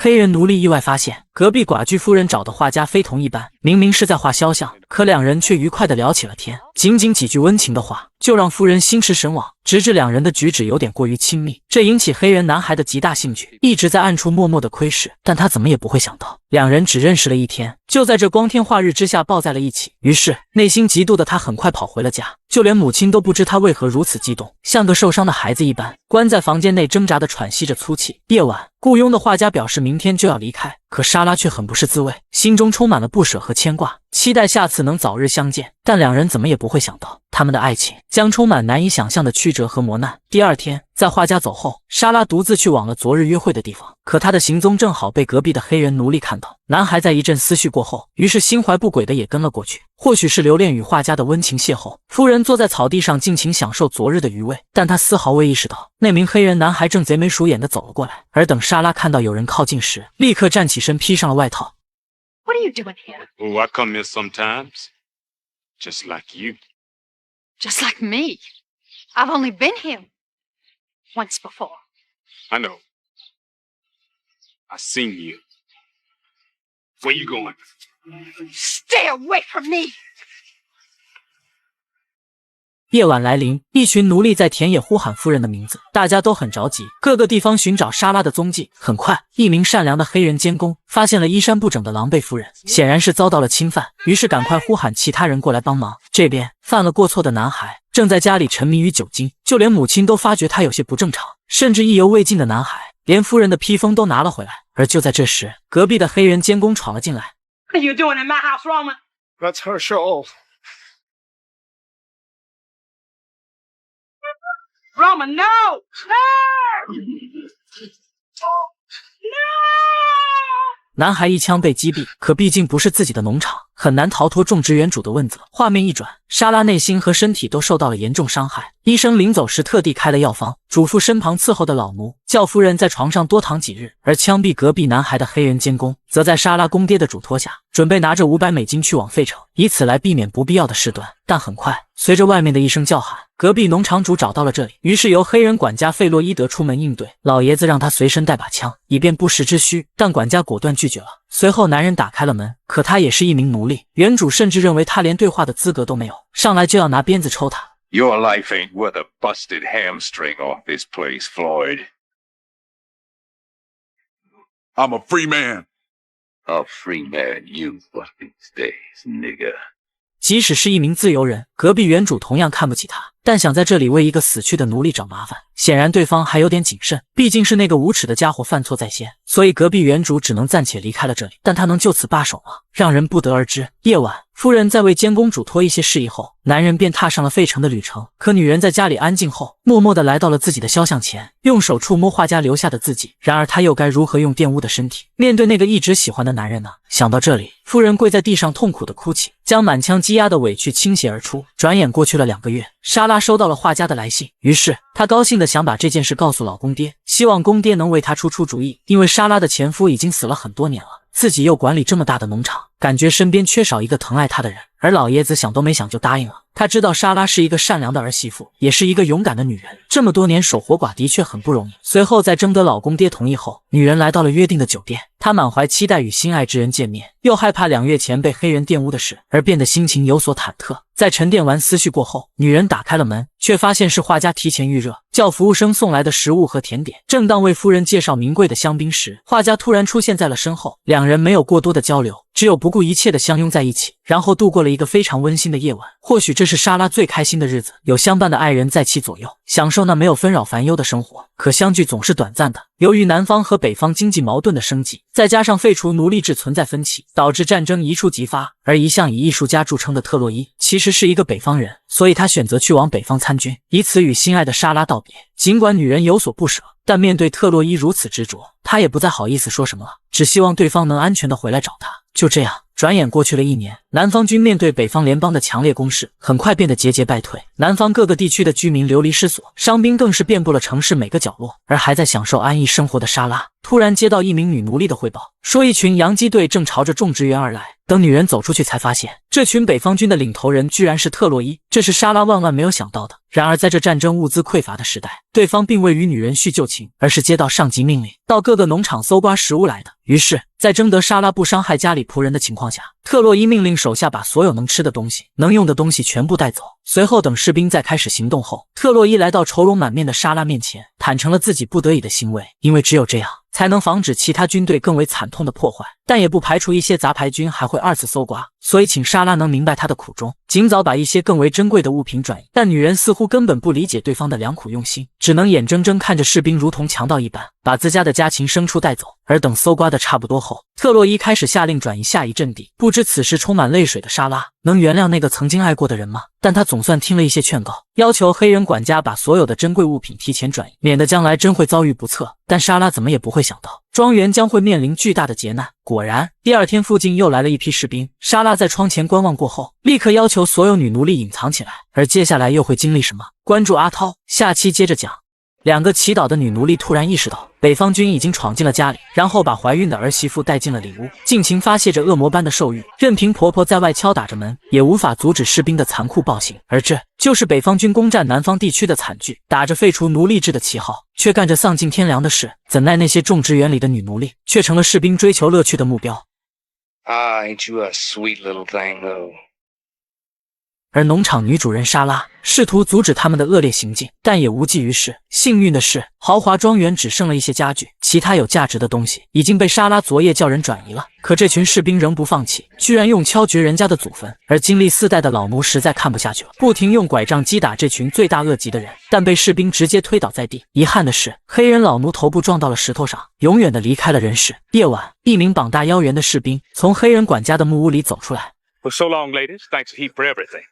黑人奴隶意外发现，隔壁寡居夫人找的画家非同一般，明明是在画肖像，可两人却愉快地聊起了天。仅仅几句温情的话，就让夫人心驰神往，直至两人的举止有点过于亲密，这引起黑人男孩的极大兴趣，一直在暗处默默地窥视。但他怎么也不会想到，两人只认识了一天，就在这光天化日之下抱在了一起。于是，内心嫉妒的他很快跑回了家，就连母亲都不知他为何如此激动，像个受伤的孩子一般，关在房间内挣扎地喘息着粗气。夜晚，雇佣的画家表示明天就要离开，可莎拉却很不是滋味，心中充满了不舍和牵挂，期待下次能早日相见。但两人怎么也不会想到，他们的爱情将充满难以想象的曲折和磨难。第二天，在画家走后，莎拉独自去往了昨日约会的地方，可她的行踪正好被隔壁的黑人奴隶看到。男孩在一阵思绪过后，于是心怀不轨的也跟了过去。或许是留恋与画家的温情邂逅，夫人坐在草地上尽情享受昨日的余味，但她丝毫未意识到，那名黑人男孩正贼眉鼠眼的走了过来。而等莎拉看到有人靠近时，立刻站起身披上了外套。What are you doing here? Oh, I come here sometimes. Just like you. Just like me. I've only been here once before. I know. I seen you. Where you going? Stay away from me! 夜晚来临，一群奴隶在田野呼喊夫人的名字，大家都很着急，各个地方寻找莎拉的踪迹。很快，一名善良的黑人监工发现了衣衫不整的狼狈夫人，显然是遭到了侵犯，于是赶快呼喊其他人过来帮忙。这边，犯了过错的男孩正在家里沉迷于酒精，就连母亲都发觉他有些不正常，甚至意犹未尽的男孩连夫人的披风都拿了回来。而就在这时，隔壁的黑人监工闯了进来。What are you doing in my house, Roman? That's her shawl. Roman, no! No! No! 男孩一枪被击毙，可毕竟不是自己的农场，很难逃脱种植园主的问责。画面一转，莎拉内心和身体都受到了严重伤害。医生临走时特地开了药方，嘱咐身旁伺候的老奴叫夫人在床上多躺几日。而枪毙隔壁男孩的黑人监工，则在莎拉公爹的嘱托下，准备拿着$500去往费城，以此来避免不必要的事端。但很快，随着外面的一声叫喊，隔壁农场主找到了这里，于是由黑人管家费洛伊德出门应对。老爷子让他随身带把枪，以便不时之需，但管家果断拒绝了。随后男人打开了门，可他也是一名奴隶，原主甚至认为他连对话的资格都没有，上来就要拿鞭子抽他。Your life ain't worth a busted hamstring off this place, Floyd. I'm a free man. A free man you fucking stays, nigger. 即使是一名自由人，隔壁原主同样看不起他，但想在这里为一个死去的奴隶找麻烦，显然对方还有点谨慎，毕竟是那个无耻的家伙犯错在先，所以隔壁原主只能暂且离开了这里。但他能就此罢手吗？让人不得而知。夜晚，夫人在为监工嘱托一些事宜后，男人便踏上了费城的旅程。可女人在家里安静后，默默地来到了自己的肖像前，用手触摸画家留下的字迹。然而她又该如何用玷污的身体面对那个一直喜欢的男人呢？想到这里，夫人跪在地上痛苦地哭泣，将满腔积压的委屈倾泻而出。转眼过去了2个月，莎拉收到了画家的来信，于是她高兴地想把这件事告诉老公爹，希望公爹能为她出主意。因为莎拉的前夫已经死了很多年了，自己又管理这么大的农场，感觉身边缺少一个疼爱她的人。而老爷子想都没想就答应了。他知道莎拉是一个善良的儿媳妇，也是一个勇敢的女人，这么多年守活寡的确很不容易。随后在征得老公爹同意后，女人来到了约定的酒店。她满怀期待与心爱之人见面，又害怕2月前被黑人玷污的事，而变得心情有所忐忑。在沉淀完思绪过后，女人打开了门，却发现是画家提前预热，叫服务生送来的食物和甜点。正当为夫人介绍名贵的香槟时，画家突然出现在了身后，两人没有过多的交流，只有不顾一切的相拥在一起，然后度过了一个非常温馨的夜晚。或许这是莎拉最开心的日子，有相伴的爱人在其左右，享受那没有纷扰烦忧的生活。可相聚总是短暂的，由于南方和北方经济矛盾的升级，再加上废除奴隶制存在分歧，导致战争一触即发。而一向以艺术家著称的特洛伊其实是一个北方人，所以他选择去往北方参军，以此与心爱的莎拉道别。尽管女人有所不舍，但面对特洛伊如此执着，她也不再好意思说什么了，只希望对方能安全的回来找她。就这样，转眼过去了1年，南方军面对北方联邦的强烈攻势，很快变得节节败退。南方各个地区的居民流离失所，伤兵更是遍布了城市每个角落。而还在享受安逸生活的莎拉，突然接到一名女奴隶的汇报，说一群洋基队正朝着种植园而来。等女人走出去，才发现这群北方军的领头人居然是特洛伊，这是莎拉万万没有想到的。然而在这战争物资匮乏的时代，对方并未与女人叙旧情，而是接到上级命令，到各个农场搜刮食物来的。于是，在征得莎拉不伤害家里仆人的情况下，特洛伊命令手下把所有能吃的东西、能用的东西全部带走。随后等士兵再开始行动后，特洛伊来到愁容满面的莎拉面前，坦诚了自己不得已的行为，因为只有这样才能防止其他军队更为惨痛的破坏，但也不排除一些杂牌军还会二次搜刮，所以请莎拉能明白他的苦衷，尽早把一些更为珍贵的物品转移。但女人似乎根本不理解对方的良苦用心，只能眼睁睁看着士兵如同强盗一般把自家的家禽牲畜带走。而等搜刮的差不多后，特洛伊开始下令转移下一阵地。不知此时充满泪水的莎拉能原谅那个曾经爱过的人吗？但他总算听了一些劝告，要求黑人管家把所有的珍贵物品提前转移，免得将来真会遭遇不测。但莎拉怎么也不会想到，庄园将会面临巨大的劫难。果然，第二天附近又来了一批士兵。莎拉在窗前观望过后，立刻要求所有女奴隶隐藏起来。而接下来又会经历什么？关注阿涛，下期接着讲。两个祈祷的女奴隶突然意识到北方军已经闯进了家里，然后把怀孕的儿媳妇带进了里屋，尽情发泄着恶魔般的兽欲。任凭婆婆在外敲打着门，也无法阻止士兵的残酷暴行。而这就是北方军攻占南方地区的惨剧，打着废除奴隶制的旗号，却干着丧尽天良的事。怎奈那些种植园里的女奴隶却成了士兵追求乐趣的目标。Ain't you a sweet little thing, though? 而农场女主人莎拉试图阻止他们的恶劣行径，但也无济于事。幸运的是，豪华庄园只剩了一些家具，其他有价值的东西已经被莎拉昨夜叫人转移了。可这群士兵仍不放弃，居然用敲掘人家的祖坟。而经历4代的老奴实在看不下去了，不停用拐杖击打这群罪大恶极的人，但被士兵直接推倒在地。遗憾的是，黑人老奴头部撞到了石头上，永远的离开了人世。夜晚，一名膀大腰圆的士兵从黑人管家的木屋里走出来。For so long, ladies. Thanks a heap for everything.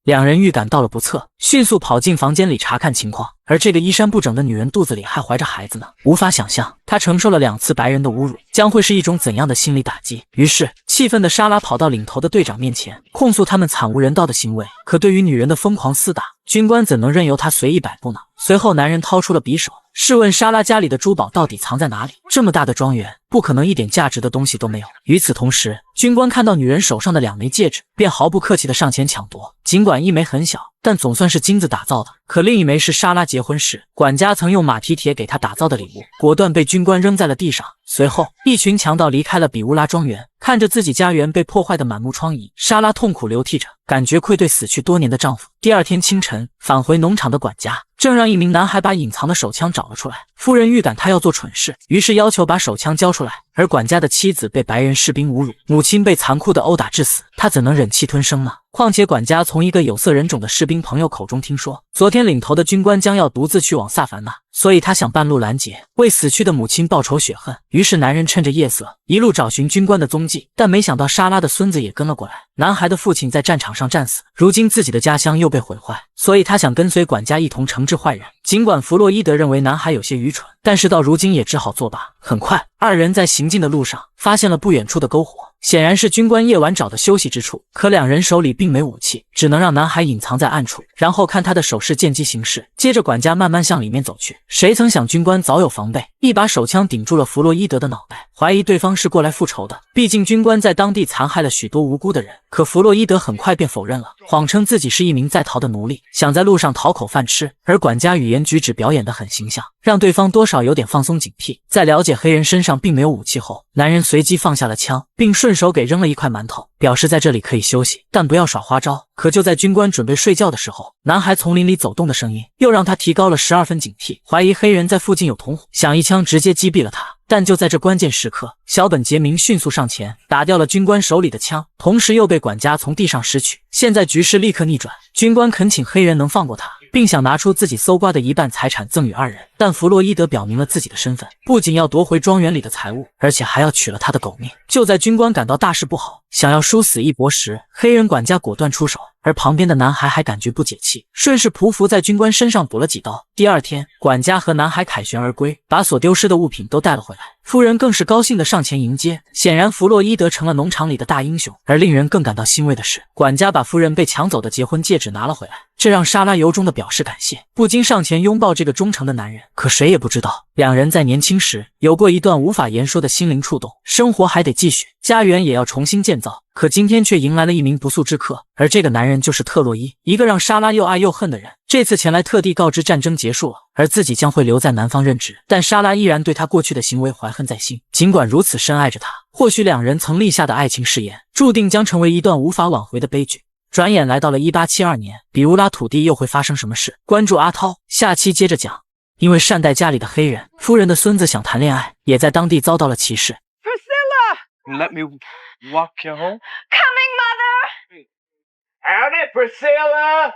两人预感到了不测，迅速跑进房间里查看情况。而这个衣衫不整的女人肚子里还怀着孩子呢，无法想象她承受了2次白人的侮辱，将会是一种怎样的心理打击。于是，气愤的莎拉跑到领头的队长面前，控诉他们惨无人道的行为。可对于女人的疯狂厮打，军官怎能任由她随意摆布呢？随后，男人掏出了匕首，试问莎拉家里的珠宝到底藏在哪里？这么大的庄园，不可能一点价值的东西都没有。与此同时，军官看到女人手上的2枚戒指，便毫不客气地上前抢夺。尽管一枚很小，但总算是金子打造的。可另一枚是莎拉结婚时管家曾用马蹄铁给她打造的礼物，果断被军官扔在了地上。随后，一群强盗离开了比乌拉庄园，看着自己家园被破坏的满目疮痍，莎拉痛苦流涕着，感觉愧对死去多年的丈夫。第二天清晨，返回农场的管家正让一名男孩把隐藏的手枪找了出来。夫人预感他要做蠢事，于是要求把手枪交出来。而管家的妻子被白人士兵侮辱，母亲被残酷的殴打致死，他怎能忍气吞声呢？况且管家从一个有色人种的士兵朋友口中听说，昨天领头的军官将要独自去往萨凡纳，所以他想半路拦截，为死去的母亲报仇雪恨。于是男人趁着夜色一路找寻军官的踪迹，但没想到莎拉的孙子也跟了过来。男孩的父亲在战场上战死，如今自己的家乡又被毁坏，所以他想跟随管家一同惩治坏人。尽管弗洛伊德认为男孩有些愚蠢，但是到如今也只好作罢。很快，二人在行进的路上发现了不远处的篝火，显然是军官夜晚找的休息之处。可两人手里并没武器，只能让男孩隐藏在暗处，然后看他的手势见机行事。接着管家慢慢向里面走去，谁曾想军官早有防备，一把手枪顶住了弗洛伊德的脑袋，怀疑对方是过来复仇的。毕竟军官在当地残害了许多无辜的人。可弗洛伊德很快便否认了，谎称自己是一名在逃的奴隶，想在路上讨口饭吃。而管家语言举止表演得很形象，让对方多少有点放松警惕。在了解黑人身上并没有武器后，男人随即放下了枪，并顺手给扔了一块馒头，表示在这里可以休息，但不要耍花招。可就在军官准备睡觉的时候，男孩丛林里走动的声音又让他提高了12分警惕，怀疑黑人在附近有同伙，想一枪直接击毙了他。但就在这关键时刻，小本杰明迅速上前打掉了军官手里的枪，同时又被管家从地上拾取。现在局势立刻逆转，军官恳请黑人能放过他，并想拿出自己搜刮的一半财产赠与二人。但弗洛伊德表明了自己的身份，不仅要夺回庄园里的财物，而且还要取了他的狗命。就在军官感到大事不好，想要殊死一搏时，黑人管家果断出手，而旁边的男孩还感觉不解气，顺势匍匐在军官身上补了几刀。第二天，管家和男孩凯旋而归，把所丢失的物品都带了回来。夫人更是高兴地上前迎接。显然弗洛伊德成了农场里的大英雄，而令人更感到欣慰的是，管家把夫人被抢走的结婚戒指拿了回来，这让莎拉由衷地表示感谢，不禁上前拥抱这个忠诚的男人。可谁也不知道，两人在年轻时有过一段无法言说的心灵触动。生活还得继续，家园也要重新建造，可今天却迎来了一名不速之客，而这个男人就是特洛伊，一个让莎拉又爱又恨的人。这次前来特地告知战争结束了，而自己将会留在南方任职，但莎拉依然对他过去的行为怀恨在心。尽管如此深爱着他，或许两人曾立下的爱情誓言，注定将成为一段无法挽回的悲剧。转眼来到了1872年，比乌拉土地又会发生什么事？关注阿涛，下期接着讲。因为善待家里的黑人，夫人的孙子想谈恋爱，也在当地遭到了歧视。Let me walk you home. Coming, Mother! Howdy, Priscilla!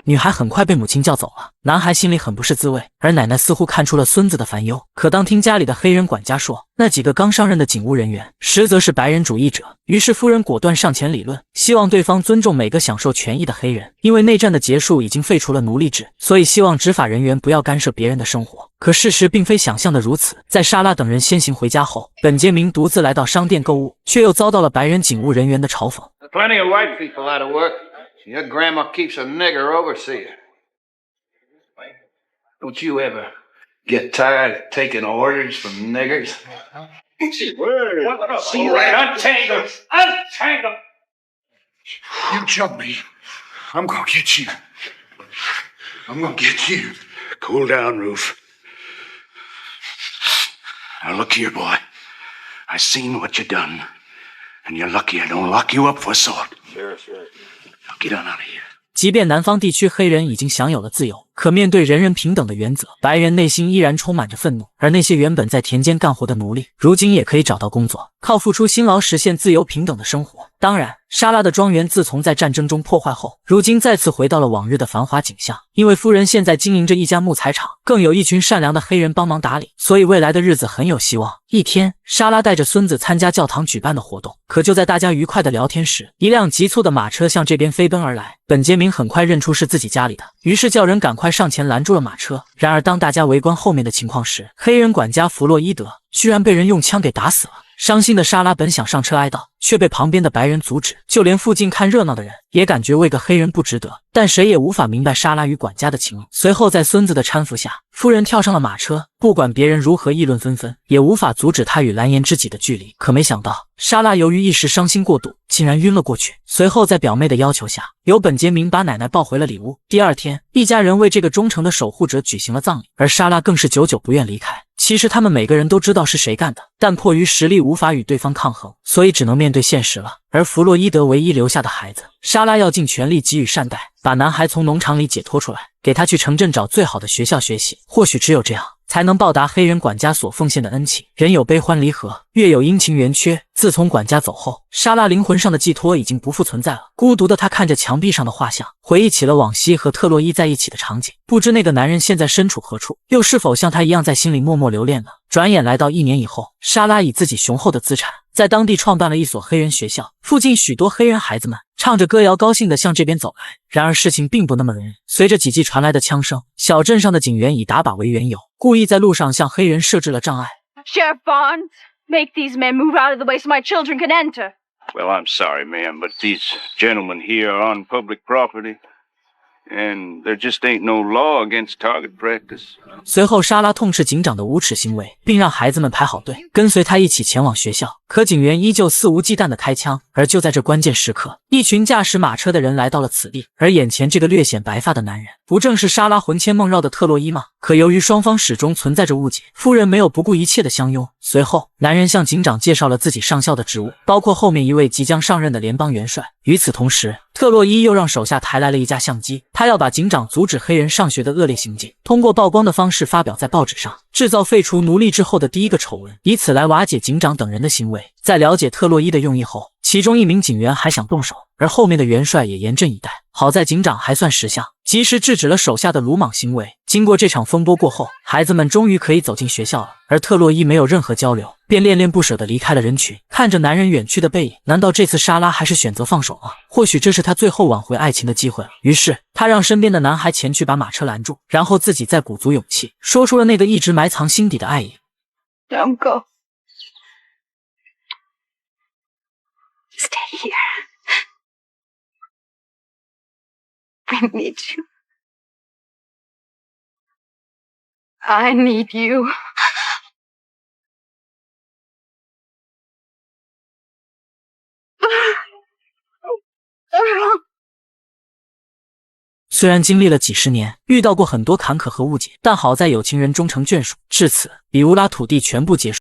女孩很快被母亲叫走了，男孩心里很不是滋味，而奶奶似乎看出了孙子的烦忧。可当听家里的黑人管家说，那几个刚上任的警务人员实则是白人主义者，于是夫人果断上前理论，希望对方尊重每个享受权益的黑人。因为内战的结束已经废除了奴隶制，所以希望执法人员不要干涉别人的生活。可事实并非想象的如此，在莎拉等人先行回家后，本杰明独自来到商店购物，却又遭到了白人警务人员的嘲讽。Plenty of white people out of work. Your grandma keeps a nigger overseer. Don't you ever get tired of taking orders from niggers? Untangle! Untangle! You jump me. I'm gonna get you. I'm gonna get you. Cool down, Roof. Now look here, boy. I seen what you done. And you're lucky I don't lock you up for assault. Sure. Now get on out of here. 即便南方地区黑人已经享有了自由，可面对人人平等的原则，白人内心依然充满着愤怒。而那些原本在田间干活的奴隶，如今也可以找到工作，靠付出辛劳实现自由平等的生活。当然，莎拉的庄园自从在战争中破坏后，如今再次回到了往日的繁华景象。因为夫人现在经营着一家木材厂，更有一群善良的黑人帮忙打理，所以未来的日子很有希望。一天，莎拉带着孙子参加教堂举办的活动，可就在大家愉快的聊天时，一辆急促的马车向这边飞奔而来。本杰明很快认出是自己家里的，于是叫人赶快上前拦住了马车。然而当大家围观后面的情况时，黑人管家弗洛伊德居然被人用枪给打死了。伤心的莎拉本想上车哀悼，却被旁边的白人阻止，就连附近看热闹的人也感觉为个黑人不值得，但谁也无法明白莎拉与管家的情谊。随后在孙子的搀扶下，夫人跳上了马车，不管别人如何议论纷纷，也无法阻止她与蓝颜知己的距离。可没想到，莎拉由于一时伤心过度，竟然晕了过去。随后在表妹的要求下，由本杰明把奶奶抱回了里屋。第二天，一家人为这个忠诚的守护者举行了葬礼，而莎拉更是久久不愿离开。其实他们每个人都知道是谁干的，但迫于实力无法与对方抗衡，所以只能面对现实了。而弗洛伊德唯一留下的孩子，莎拉要尽全力给予善待，把男孩从农场里解脱出来，给他去城镇找最好的学校学习。或许只有这样，才能报答黑人管家所奉献的恩情。人有悲欢离合，月有阴晴圆缺。自从管家走后，莎拉灵魂上的寄托已经不复存在了。孤独的她看着墙壁上的画像，回忆起了往昔和特洛伊在一起的场景。不知那个男人现在身处何处，又是否像他一样在心里默默留恋呢？转眼来到1年以后，莎拉以自己雄厚的资产，在当地创办了一所黑人学校。附近许多黑人孩子们唱着歌谣，高兴地向这边走来。然而事情并不那么容易。随着几记传来的枪声，小镇上的警员以打靶为缘由，故意在路上向黑人设置了障碍。Sheriff Barnes, make these men move out of the way so my children can enter. Well, I'm sorry, ma'am, but these gentlemen here are on public property. And there just ain't no law against target practice. 随后，莎拉痛斥警长的无耻行为，并让孩子们排好队，跟随他一起前往学校。可警员依旧肆无忌惮地开枪。而就在这关键时刻，一群驾驶马车的人来到了此地，而眼前这个略显白发的男人，不正是莎拉魂牵梦绕的特洛伊吗？可由于双方始终存在着误解，夫人没有不顾一切的相拥。随后，男人向警长介绍了自己上校的职务，包括后面一位即将上任的联邦元帅。与此同时，特洛伊又让手下抬来了一架相机，他要把警长阻止黑人上学的恶劣行径，通过曝光的方式发表在报纸上，制造废除奴隶制后的第一个丑闻，以此来瓦解警长等人的行为。在了解特洛伊的用意后，其中一名警员还想动手，而后面的元帅也严阵以待。好在警长还算识相，及时制止了手下的鲁莽行为。经过这场风波过后，孩子们终于可以走进学校了，而特洛伊没有任何交流，便恋恋不舍地离开了人群。看着男人远去的背影，难道这次莎拉还是选择放手吗？或许这是他最后挽回爱情的机会了。于是他让身边的男孩前去把马车拦住，然后自己再鼓足勇气，说出了那个一直埋藏心底的爱意。 Don't go. Stay here. I need you. I need you. 虽然经历了几十年，遇到过很多坎坷和误解，但好在有情人终成眷属。至此，比乌拉土地全部结束。